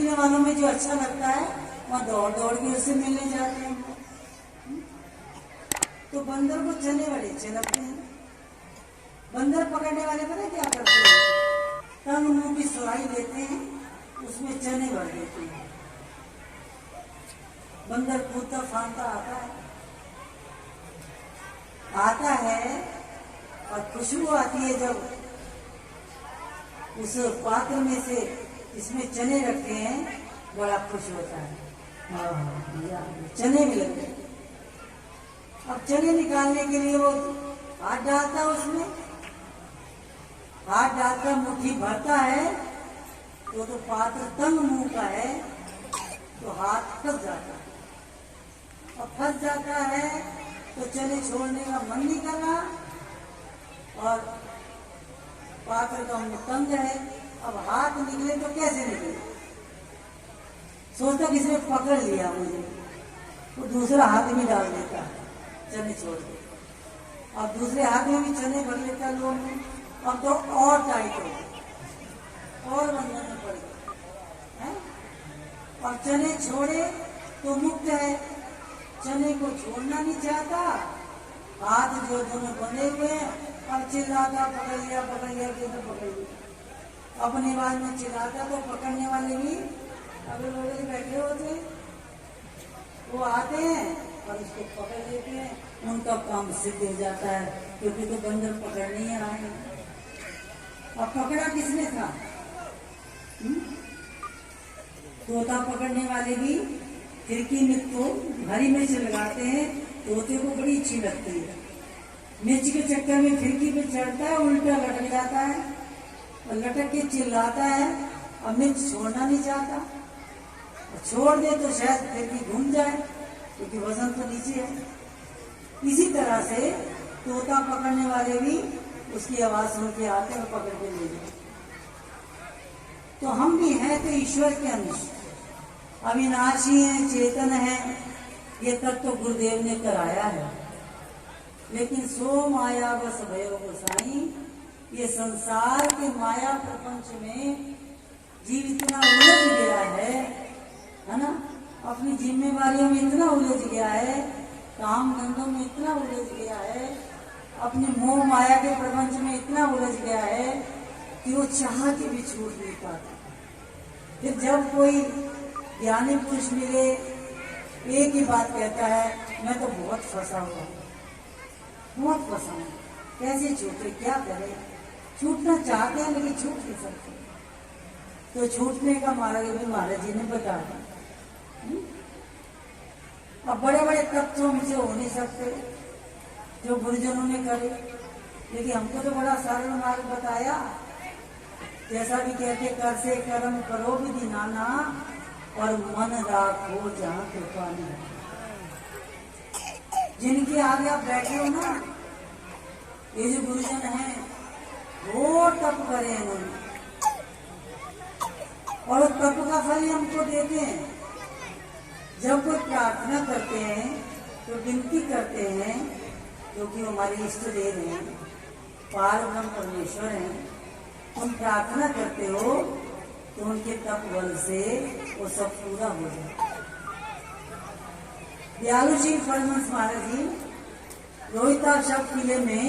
देखने वालों में जो अच्छा लगता है वहाँ दौड़ दौड़ के उससे मिलने जाते हैं। तो बंदर को चने बड़े अच्छे लगते हैं। बंदर पकड़ने वाले पता है क्या करते हैं? तंग मुंह की सुराही लेते हैं, उसमें चने भर देते हैं। बंदर कूदता फांदता आता है और खुशबू आती है जब उस पात्र में से इसमें चने रखते हैं, बड़ा खुश होता है। चने मिल गए। अब चने निकालने के लिए वो हाथ डालता है, उसमें हाथ डालकर मुट्ठी भरता है तो पात्र तंग मुंह का है तो हाथ फंस जाता है। अब फंस जाता है तो चने छोड़ने का मन नहीं करना और पात्र का मुंह तंग है। अब हाथ निकले तो कैसे निकले? सोचता किसी ने पकड़ लिया मुझे, तो दूसरा हाथ में डाल देता है, चने छोड़ देता। अब दूसरे हाथ में भी चने भर लेता लोग। अब तो और टाइट हो गए और बंधन में पड़ गए। और चने छोड़े तो मुक्त है, चने को छोड़ना नहीं चाहता। हाथ जो दोनों बंधे हुए हैं, अब चिल्लाता पकड़ लिया तो पकड़ लिया। अपने बाद में चिल्लाता तो पकड़ने वाले भी अगर लोग बैठे होते वो आते हैं और उसको पकड़ लेते हैं, उनका काम सिद्ध हो जाता है, क्योंकि तो बंदर पकड़ने ही आए हैं। अब पकड़ा किसने था? तोता पकड़ने वाले भी खिड़की में तो हरी मिर्च लगाते हैं, तोते को बड़ी अच्छी लगती है। मिर्च के चक्कर में खिड़की पे चढ़ता है, उल्टा लटक जाता है और लटक के चिल्लाता है। अब मिर्च छोड़ना नहीं चाहता, छोड़ दे तो शायद खिड़की घूम जाए, क्योंकि वजन तो नीचे है। इसी तरह से तोता पकड़ने वाले भी उसकी आवाज सुन के आते हैं और पकड़ के ले जाते। तो हम भी हैं तो ईश्वर के अंश, अविनाशी हैं, चेतन हैं। ये तक तो गुरुदेव ने कराया है। लेकिन सो माया बस भयो गोसाई, ये संसार के माया प्रपंच में जीव इतना उलझ गया है ना, अपनी जिम्मेवारियों में इतना उलझ गया है, काम धंधों में इतना उलझ गया है, अपने मोह माया के प्रपंच में इतना उलझ गया है कि वो चाह के भी छूट नहीं पाता। फिर जब कोई ज्ञानी पुरुष मिले, एक ही बात कहता है, मैं तो बहुत फंसा हुआ, बहुत फंसा हूं, कैसे छूटे, क्या करे? छूटना चाहते हैं लेकिन छूट नहीं सकते। तो छूटने का मार्ग भी महाराज जी ने बता दिया। अब बड़े बड़े तत्व हमसे हो नहीं सकते जो गुरुजनों ने करे, लेकिन हमको तो बड़ा सरल मार्ग बताया। जैसा भी कहते, कर से कर्म करो विधि नाना और मन राखो जहाँ कृपा नहीं। जिनके आगे आप बैठे हो ना, ये जो गुरुजन हैं, वो तप करे इन्होंने और तप का फल हमको देते हैं। जब कोई प्रार्थना करते हैं तो विनती करते हैं, क्योंकि हमारे इष्ट देव हैं, पार ब्रह्म परमेश्वर हैं। तुम प्रार्थना करते हो तो उनके तप बल से वो सब पूरा हो जाए। दयालु जी परमहंस महाराज जी रोहिताक्ष किले में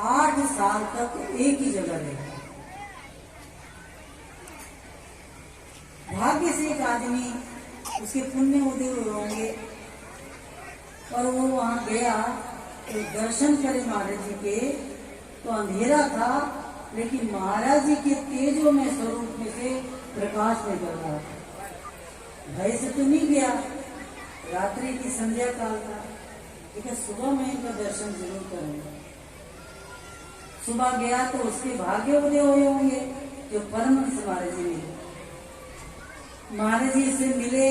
8 साल तक एक ही जगह रहे। भाग्य से एक आदमी, उसके पुण्य उदय हुए होंगे और वो वहां गया तो दर्शन करे महाराज जी के, तो अंधेरा था लेकिन महाराज जी के तेजो में स्वरूप में से प्रकाश निकल रहा था। भय से तो नहीं गया, रात्रि की संध्या काल था, लेकिन सुबह में इनका दर्शन जरूर करेंगे। सुबह गया तो उसके भाग्य उदय हुए होंगे जो परमहंस महाराज जी मिले। महाराज जी से मिले,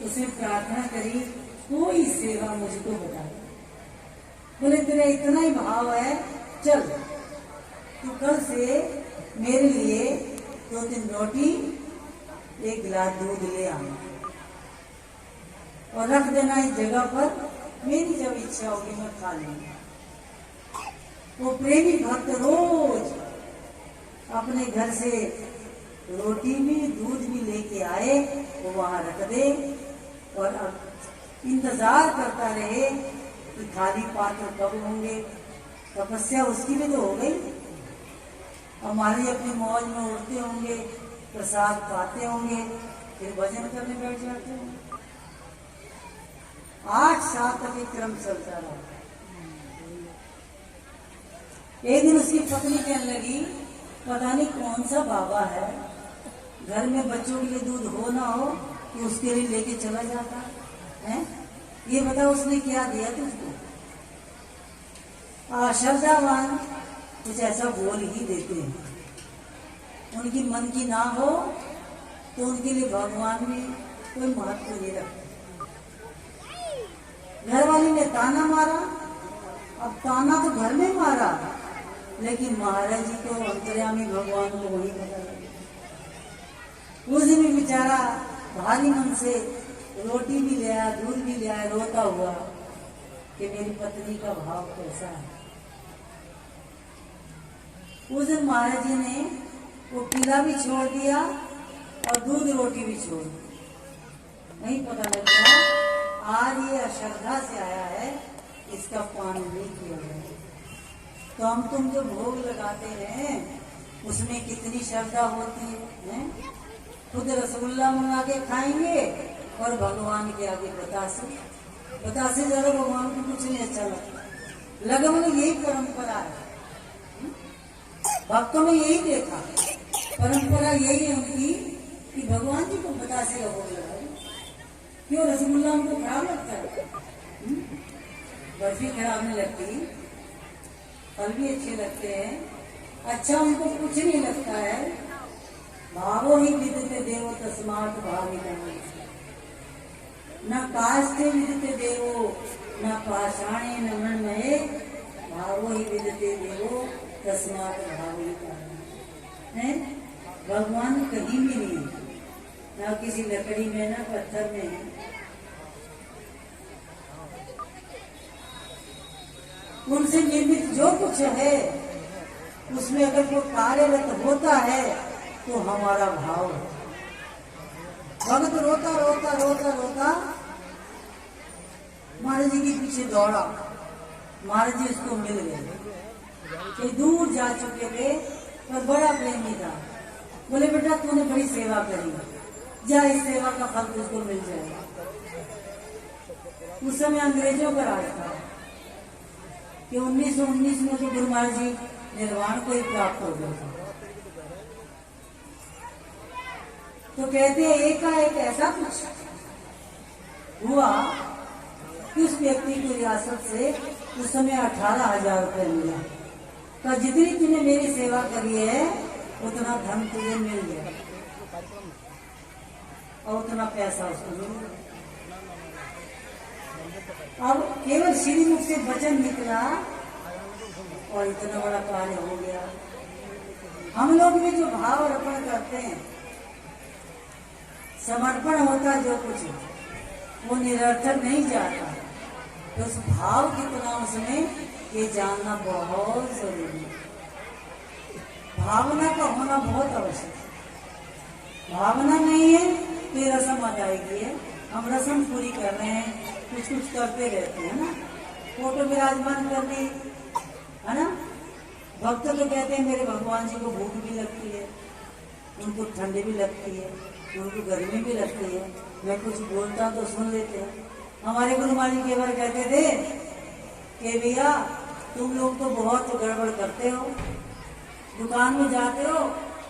उसने प्रार्थना करी, कोई सेवा मुझको बता। बोले तेरा इतना ही भाव है, चल तू कल से मेरे लिए 2-3 रोटी 1 गिलास दूध ले आना और रख देना इस जगह पर, मेरी जब इच्छा होगी मैं खा लूंगा। वो प्रेमी भक्त रोज अपने घर से रोटी भी दूध भी लेके आए, वो वहां रख दे और अब इंतजार करता रहे कि खाली पात्र कब होंगे। तपस्या उसकी भी तो हो गई। हमारी अपनी मौज में उड़ते होंगे, प्रसाद पाते होंगे, फिर भजन करने बैठ जाते होंगे। 8 साल तक एक क्रम चलता रहा। एक दिन उसकी पत्नी कहने लगी, पता नहीं कौन सा बाबा है, घर में बच्चों के लिए दूध हो ना हो कि उसके लिए लेके चला जाता है। ये बता उसने क्या दिया तुझको? श्रद्धावान कुछ ऐसा बोल ही देते हैं। उनकी मन की ना हो तो उनके लिए भगवान भी कोई महत्व नहीं रखते। घर वाली ने ताना मारा, अब ताना तो घर में मारा, लेकिन महाराज जी को अंतर्यामी भगवान को वही पता लगा। उस दिन भी बेचारा भारी मन से रोटी भी ले आया, दूध भी ले आया, रोता हुआ कि मेरी पत्नी का भाव कैसा है। उस दिन महाराज जी ने वो पीला भी छोड़ दिया और दूध रोटी भी छोड़ दी। नहीं पता लग गया आज ये अश्रद्धा से आया है, इसका पान नहीं किया गया। तो हम तुम जो भोग लगाते हैं उसमें कितनी श्रद्धा होती है? खुद रसगुल्ला मंगा के खाएंगे और भगवान के आगे बतासे ज्यादा भगवान को कुछ नहीं अच्छा लगता। लगभग यही परंपरा है, भक्तों में यही देखा, परंपरा यही है उनकी कि भगवान जी को बतासे का भोग लगाए। क्यों? रसगुल्ला उनको खराब लगता है, बर्फी खराब नहीं लगती, फल भी अच्छे लगते हैं, अच्छा उनको कुछ नहीं लगता है। भावो ही विदिते देवो तस्मात् भावितम्, न कास्ते विदिते देवो न पाषाणे न मृण्मये, भावो ही विदिते देवो तस्मात् भावितम्। भगवान कहीं भी नहीं, न किसी लकड़ी में न पत्थर में। उनसे निर्मित जो कुछ है उसमें अगर वो कार्यरत होता है तो हमारा भाव है। भगत रोता रोता रोता रोता महाराज जी के पीछे दौड़ा। महाराज जी उसको मिल गए, कहीं दूर जा चुके थे पर बड़ा प्रेमी था। बोले बेटा तूने बड़ी सेवा करी, जा इस सेवा का फल तुझको मिल जाएगा। उस समय अंग्रेजों का राज था कि 1919 में तो गुरु महाराज जी निर्वाण को ही प्राप्त हो गया था। तो कहते हैं एकाएक ऐसा कुछ हुआ कि उस व्यक्ति की रियासत से उस समय 18,000 रुपये मिला। तो जितनी तूने मेरी सेवा करी है उतना धन तुझे मिल गया और उतना पैसा उसको मिल गया। अब केवल श्रीमुख से वचन निकला और इतना बड़ा कार्य हो गया। हम लोग भी जो भाव अर्पण करते हैं, समर्पण होता जो कुछ वो निरर्थक नहीं जाता। तो उस भाव कितना उसमें ये जानना बहुत जरूरी है। भावना का होना बहुत आवश्यक है। भावना नहीं है तो ये रस्म अदायगी है। हम रस्म पूरी कर रहे हैं, कुछ कुछ करते रहते हैं ना, फोटो विराजमान कर दी है ना। भक्त तो कहते हैं मेरे भगवान जी को भूख भी लगती है, उनको ठंडी भी लगती है, उनको गर्मी भी लगती है, मैं कुछ बोलता तो सुन लेते हैं। हमारे गुरु महाराज जी कई बार कहते थे कि भैया तुम लोग तो बहुत गड़बड़ करते हो, दुकान में जाते हो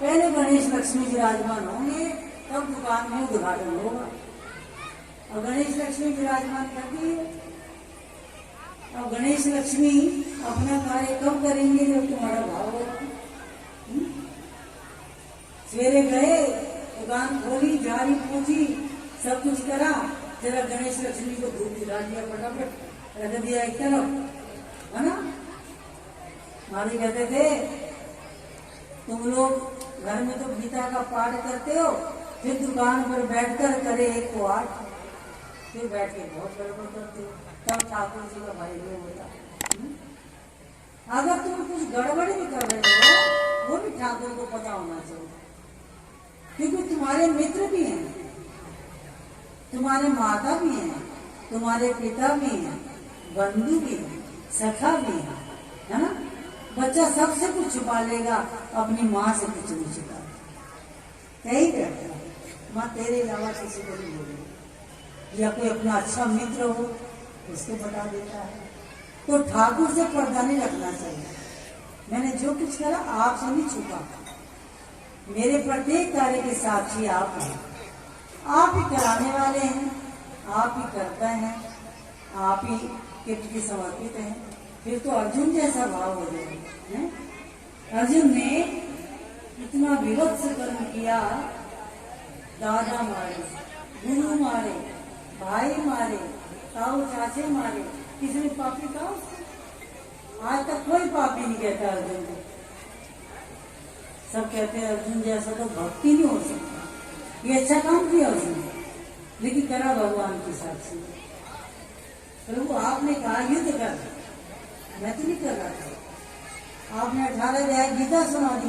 पहले गणेश लक्ष्मी विराजमान होंगे तब दुकान में उद्घाटन होगा। और गणेश लक्ष्मी विराजमान कर दिए। अब गणेश लक्ष्मी अपना कार्य कब करेंगे जब तुम्हारा भाव होगा। सवेरे गए, दुकान खोली, झाड़ी पूछी, सब कुछ करा, जरा गणेश लक्ष्मी को धूप दिला दिया, फटाफट रख दिया एक तरफ, है ना। हमारे कहते थे तुम लोग घर में तो गीता का पाठ करते हो, फिर दुकान पर बैठकर करे एक पाठ, फिर बैठ के बहुत गड़बड़ करते हो, तब ठाकुर जी का भाई नहीं होता। अगर तुम कुछ गड़बड़ भी कर रहे हो वो भी ठाकुर को पता होना चाहिए। क्योंकि तुम्हारे मित्र भी हैं, तुम्हारे माता भी हैं, तुम्हारे पिता भी हैं, बंधु भी हैं, सखा भी है ना। बच्चा सबसे कुछ छुपा लेगा, अपनी माँ से कुछ नहीं छुपा। यही कहता है, माँ तेरे अलावा किसी को नहीं बोलेगी। या कोई अपना अच्छा मित्र हो उसको बता देता है। तो ठाकुर से पर्दा नहीं रखना चाहिए। मैंने जो कुछ करा आपसे नहीं छुपा, मेरे प्रत्येक कार्य के साक्षी आप हैं, आप ही कराने वाले हैं, आप ही करते हैं, आप ही के प्रति समर्पित हैं। फिर तो अर्जुन जैसा भाव हो जाएगा। अर्जुन ने इतना विवत्स कर्म किया, दादा मारे, गुरु मारे, भाई मारे, ताऊ चाचे मारे, किसी ने पापी कहा उसको? आज तक कोई पापी नहीं कहता अर्जुन को। सब कहते हैं अर्जुन जैसा तो भक्ति नहीं हो सकता। ये अच्छा काम किया उसने, लेकिन करा भगवान के साथ से। प्रभु आपने कहा युद्ध कर, मैं तो नहीं कर रहा था। आपने 18 अध्याय गीता सुना दी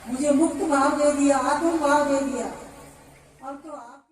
मुझे मुक्त भाव दे दिया, आत्म भाव दे दिया। अब तो आप